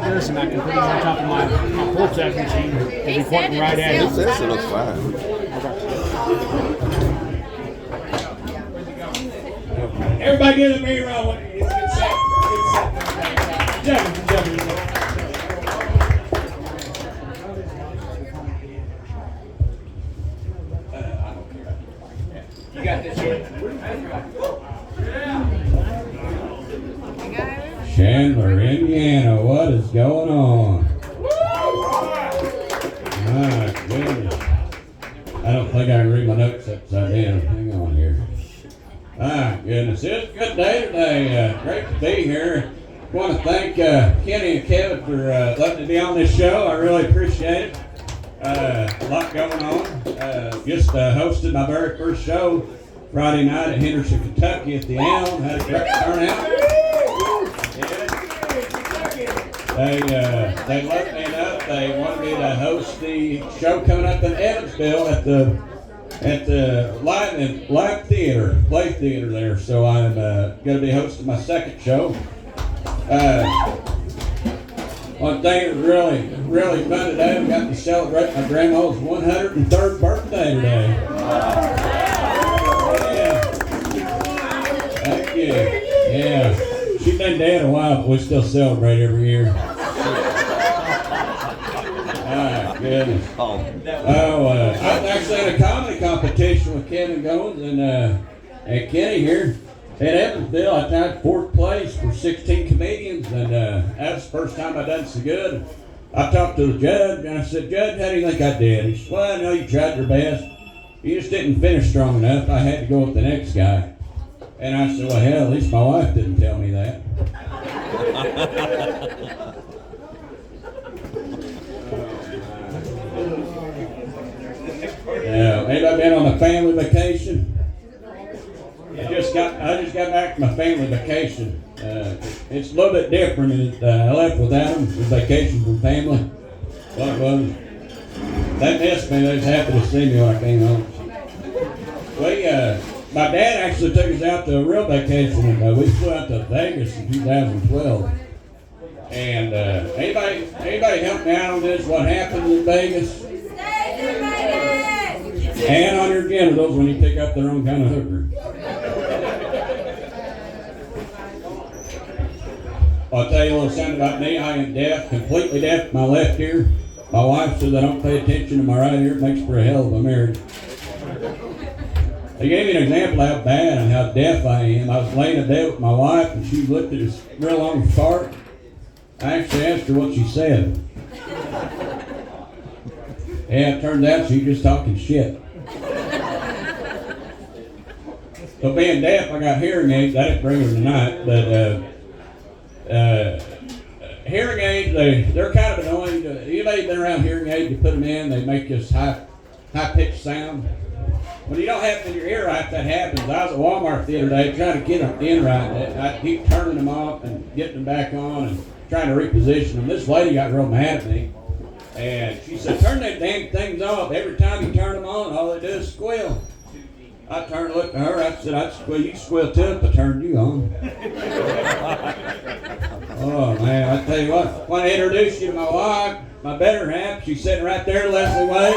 this, and I can put it on top of my pull check machine. It'll be pointing right at it. This looks fine. Everybody get a mirror on. Get set. Jumping. You got this here. Chandler, Indiana, what is going on? My goodness. I don't think I can read my notes upside down. Hang on here. My goodness, it's a good day today. Great to be here. I want to thank Kenny and Kevin for letting me be on this show. I really appreciate it. A lot going on. Just hosted my very first show Friday night at Henderson, Kentucky at the Elm. Had a great turnout. Yeah. They let me know they wanted me to host the show coming up in Evansville at the live theater, play theater there. So I'm going to be hosting my second show. One thing that's really fun today, we got to celebrate my grandma's 103rd birthday today. Yeah. Thank you. Yeah. She's been dead a while, but we still celebrate every year. Ah, goodness. I was actually in a comedy competition with Kevin Goins and Kenny here. In Evansville, I tied 4th place for 16 comedians, and that was the first time I done so good. I talked to the judge, and I said, "Judge, how do you think I did?" He said, "Well, I know you tried your best. You just didn't finish strong enough. I had to go with the next guy." And I said, "Well, hell, at least my wife didn't tell me that." Yeah, anybody been on a family vacation? I just got back from a family vacation. It's a little bit different. I left without them. It was vacation from family. Well, it was. They missed me. They was happy to see me when I came home. My dad actually took us out to a real vacation. We flew out to Vegas in 2012. And anybody help me out on this? What happened in Vegas? Stay in Vegas! And on your genitals when you pick up the wrong kind of hooker. I'll tell you a little something about me. I am deaf, completely deaf in my left ear. My wife says I don't pay attention to my right ear. It makes for a hell of a marriage. They gave me an example of how bad and how deaf I am. I was laying in bed with my wife and she looked at this real long fart. I actually asked her what she said. Yeah, it turned out she was just talking shit. So being deaf, I got hearing aids. I didn't bring them tonight, but hearing aids, they're kind of annoying. Anybody been around hearing aids, you put them in, they make this high-pitched sound. When you don't have it in your ear right, that happens. I was at Walmart the other day trying to get them in right. I keep turning them off and getting them back on and trying to reposition them. This lady got real mad at me. And she said, "Turn that damn things off. Every time you turn them on, all they do is squeal." I turned and looked at her. I said, "I'd squeal. You squeal too if I turned you on." Oh, man, I tell you what. I want to introduce you to my wife, my better half. She's sitting right there, Leslie Wade.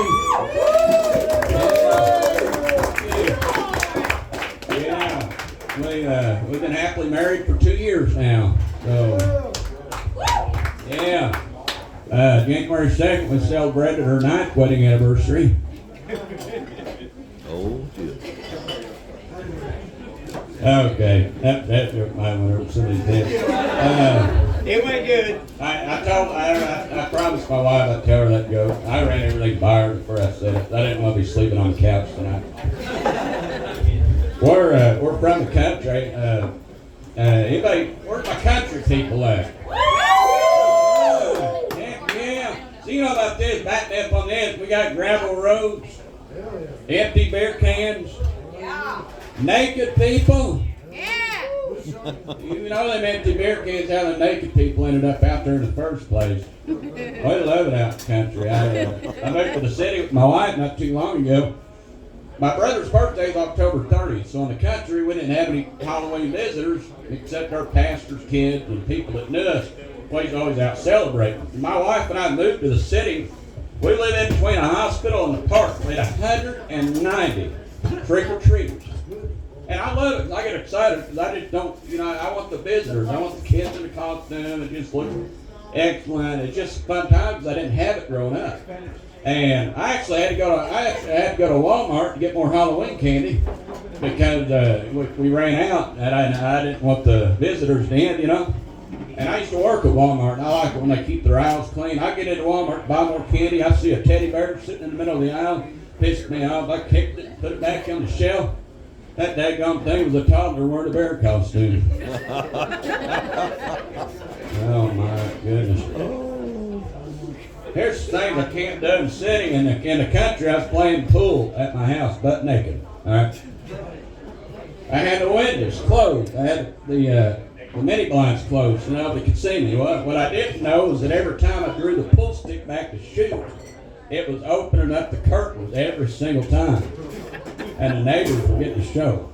Yeah. We've been happily married for 2 years now. So, yeah. January 2nd, we celebrated her 9th wedding anniversary. Oh, dear. Okay, that joke might went over somebody's head. It went good. I promised my wife I'd tell her that joke. I ran everything by her before I said it. I didn't want to be sleeping on the couch tonight. We're from the country. Where's my country people at? Yeah. So you know about this, backing up on this, we got gravel roads, empty beer cans, naked people. Yeah. You know them empty beer cans, how the naked people ended up out there in the first place. We love it out in the country. I moved to the city with my wife not too long ago. My brother's birthday is October 30th, so in the country we didn't have any Halloween visitors except our pastor's kids and people that knew us. He's always out celebrating. My wife and I moved to the city. We live in between a hospital and the park. We had 190 trick-or-treaters. And I love it. I get excited because I just don't, I want the visitors. I want the kids in the costume. It just looks excellent. It's just fun times. I didn't have it growing up. And I actually had to go to Walmart to get more Halloween candy because we ran out and I didn't want the visitors to end, And I used to work at Walmart, and I like it when they keep their aisles clean. I get into Walmart, buy more candy. I see a teddy bear sitting in the middle of the aisle, pissed me off. I kicked it, put it back on the shelf. That daggone thing was a toddler wearing a bear costume. Oh my goodness. Here's the thing I can't do in the city. In the country, I was playing pool at my house, butt naked. All right. I had the windows closed. I had the mini blinds closed so nobody could see me. What I didn't know was that every time I drew the pool stick back to shoot, it was opening up the curtains every single time. And the neighbors were getting the show.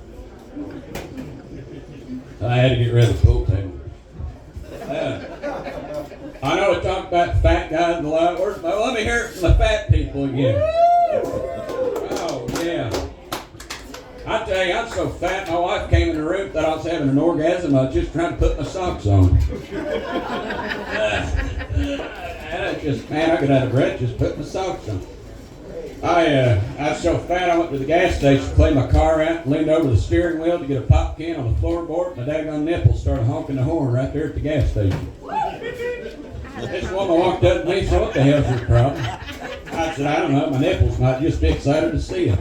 So I had to get rid of the pool table. I know we talked about fat guys a lot. Well, let me hear it from the fat people again. Oh, yeah. I tell you, I'm so fat, my wife came in the room, thought I was having an orgasm. I was just trying to put my socks on. Man, I got out of breath just putting my socks on. I was so fat, I went to the gas station to clean my car out, leaned over the steering wheel to get a pop can on the floorboard. My daggone nipples started honking the horn right there at the gas station. This woman walked up to me and said, "What the hell's your problem?" I said, "I don't know, my nipples might just be excited to see them."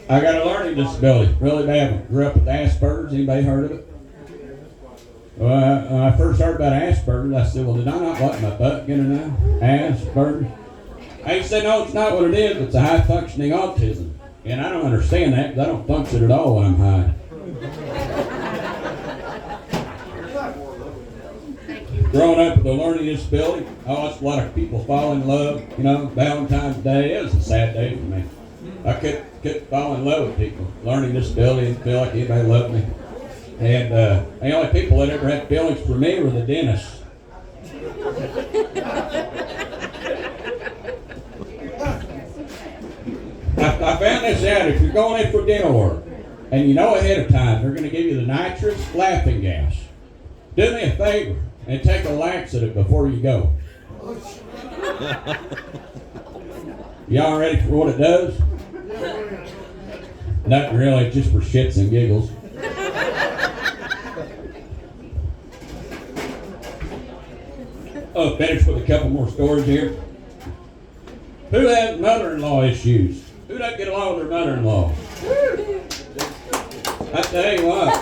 I got a learning disability, really bad one. Grew up with Asperger's. Anybody heard of it? Well, when I first heard about Asperger's, I said, "Well, did I not like my butt getting now? Asperger's?" He said, "No, it's not what it is. It's a high-functioning autism." And I don't understand that because I don't function at all when I'm high. Growing up with a learning disability, I watched a lot of people fall in love. Valentine's Day, it was a sad day for me. I couldn't fall in love with people. Learning disability, didn't feel like anybody loved me. And the only people that ever had feelings for me were the dentists. I found this out. If you're going in for dental work, and you know ahead of time they're going to give you the nitrous laughing gas, do me a favor and take a laxative before you go. Y'all ready for what it does? Not really, just for shits and giggles. I'll finish with a couple more stories here. Who has mother-in-law issues? Who doesn't get along with their mother-in-law? I tell you what,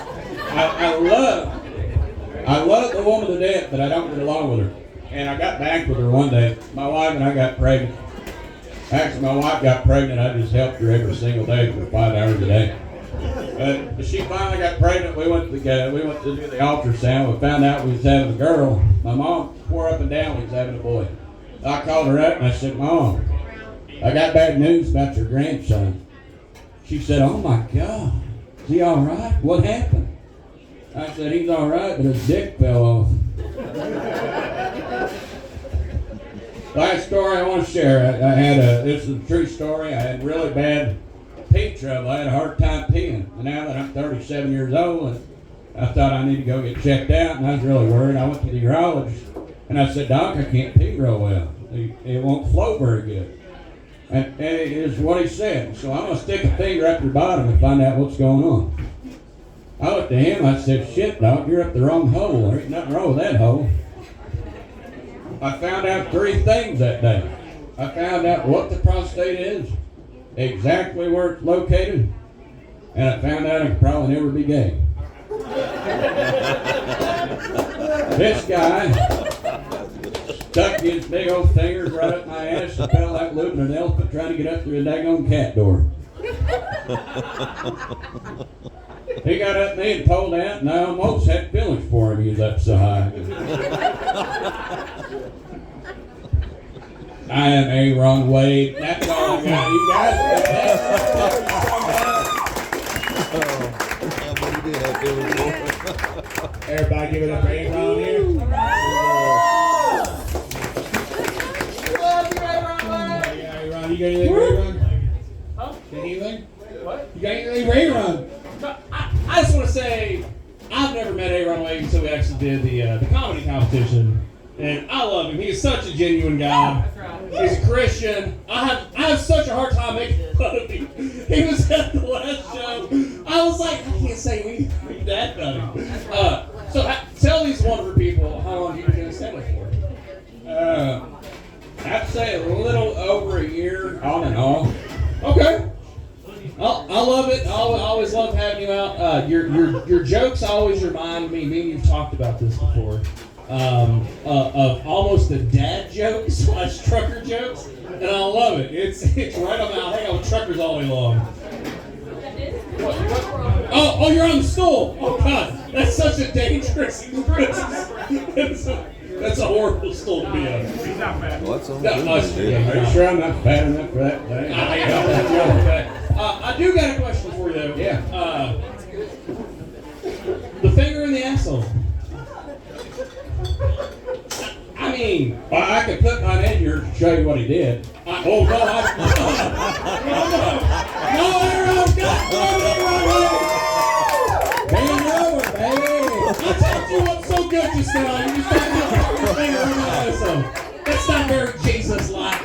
I love the woman to death, but I don't get along with her. And I got back with her one day. My wife and I got pregnant. Actually, my wife got pregnant. I just helped her every single day for 5 hours a day. But she finally got pregnant. We went to do the ultrasound. We found out we was having a girl. My mom swore up and down we was having a boy. I called her up and I said, "Mom, I got bad news about your grandson." She said, "Oh my God, is he all right? What happened?" I said, "He's all right, but his dick fell off." Last story I want to share. This is a true story. I had really bad pee trouble. I had a hard time peeing. And now that I'm 37 years old, I thought I need to go get checked out, and I was really worried. I went to the urologist, and I said, "Doc, I can't pee real well. It won't flow very good." And it is what he said. So I'm going to stick a finger up your bottom and find out what's going on. I looked at him, I said, "Shit, Doc, you're up the wrong hole. There ain't nothing wrong with that hole." I found out 3 things that day. I found out what the prostate is, exactly where it's located, and I found out I could probably never be gay. This guy stuck his big old fingers right up my ass and felt like looping an elephant trying to get up through a daggone cat door. He got up me and pulled out, and I almost had feelings for him. He was up so high. I am Aaron Wade. That's all I got. You guys. I bet he did have feelings for him. Everybody give it up for Aaron here. Yeah, Aaron, you got anything for Aaron? Huh? Anything? What? You got anything for Aaron? No, I just want to say, I've never met Aaron Wade until we actually did the comedy competition. And I love him. He is such a genuine guy. He's a Christian. I have such a hard time making fun of him. He was at the last show. I was like, I can't say we that funny. So tell these wonderful people how long you've been stand-up for. I'd say a little over a year, on and off. Okay. I love it. I always love having you out. Your jokes always remind me and you've talked about this before, of almost the dad jokes / trucker jokes, and I love it. It's right on the. I hang out with truckers all day long. Oh, you're on the stool. Oh God, that's such a dangerous. That's a horrible stool to be on. He's not bad. Well, that's Are you sure I'm not fat enough for that thing? I do got a question for you though. Yeah. The finger in the asshole. I mean, Well, I could put mine in here to show you what he did. no, Aaron, Bend over, baby. I told you what's so good just now. You just got your finger in my asshole. That's not very Jesus-like.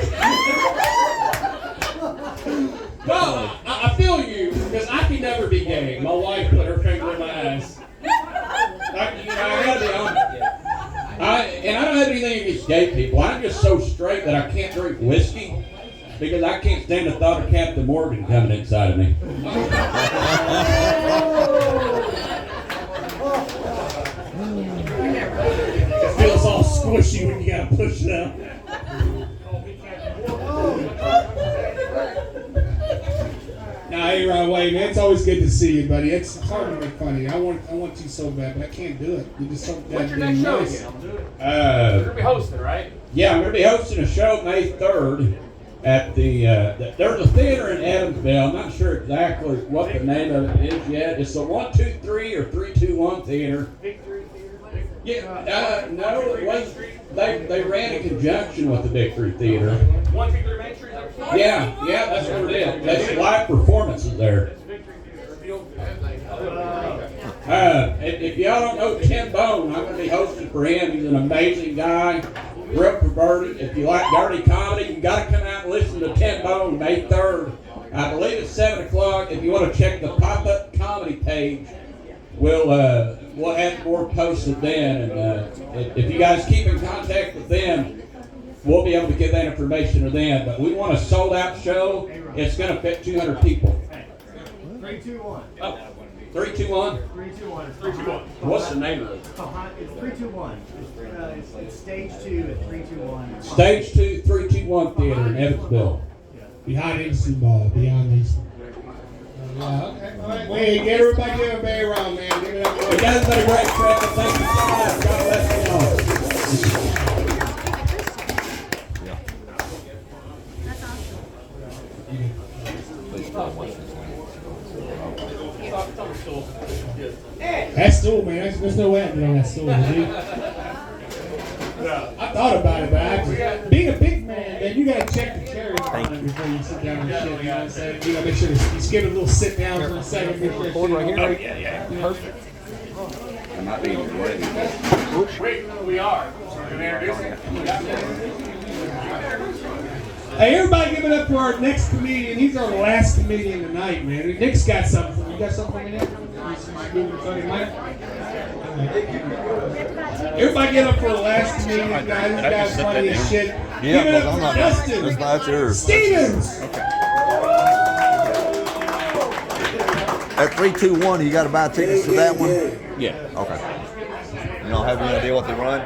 No, I feel you because I can never be gay. My wife put her finger in my ass. I gotta be honest. I don't have anything against gay people. I'm just so straight that I can't drink whiskey because I can't stand the thought of Captain Morgan coming inside of me. It feels all squishy when you gotta push it out. Nah, Aaron Wade, man, it's always good to see you, buddy. It's hard to make fun of you. I want you so bad, but I can't do it. You're just so What's your damn next show nice. again? You're gonna be hosting, right? Yeah, I'm going to be hosting a show May 3rd at there's a theater in Evansville. I'm not sure exactly what the name of it is yet. It's the 123 or 321 Theater. Victory Theater. Yeah, no, it was, they ran in conjunction with the Victory Theater. 123 Main Street. Is that what Yeah, that's what it is. That's live performances there. it's Victory Theater. Revealed. If y'all don't know Tim Bone, I'm going to be hosting for him. He's an amazing guy, real perverted. If you like dirty comedy, you got to come out and listen to Tim Bone May 3rd. I believe it's 7 o'clock. If you want to check the pop-up comedy page, we'll have more posted then. And if you guys keep in contact with them, we'll be able to get that information to them. But we want a sold-out show. It's going to fit 200 people. 3, 2, 1. Oh, 3, 2, 1. 3, 2, 1. 3, 2, 1. What's the name of it? It's 3, 2, 1. It's stage 2 at 3, 2, 1. Stage 2, 3, 2, 1 Theater in Evansville. Behind Instant Ball, beyond Instant. Yeah, okay. All right. Wait, get everybody give a big round, man. Give it up. You guys have been a great trip. Thank you so much. God bless you all. That stool, man. There's no way on that stool, dude. I thought about it, but being a big man, you gotta check the chair before you sit down and shit. You know what I'm saying? You gotta make sure you skip a little sit down for a second. Record right here. Oh, yeah. Perfect. I might be ready. Wait, we are. So we're gonna introduce him. Hey, everybody give it up for our next comedian. He's our last comedian tonight, man. Nick's got something. You got something in there? Everybody get up for the last comedian, guys. This guy's funny as shit. Yeah, give it up I'm for not. Dustin That's yours. Stevens. At 3, 2, 1, you got to buy tickets to that one? Yeah. Okay. You don't have any idea what they run?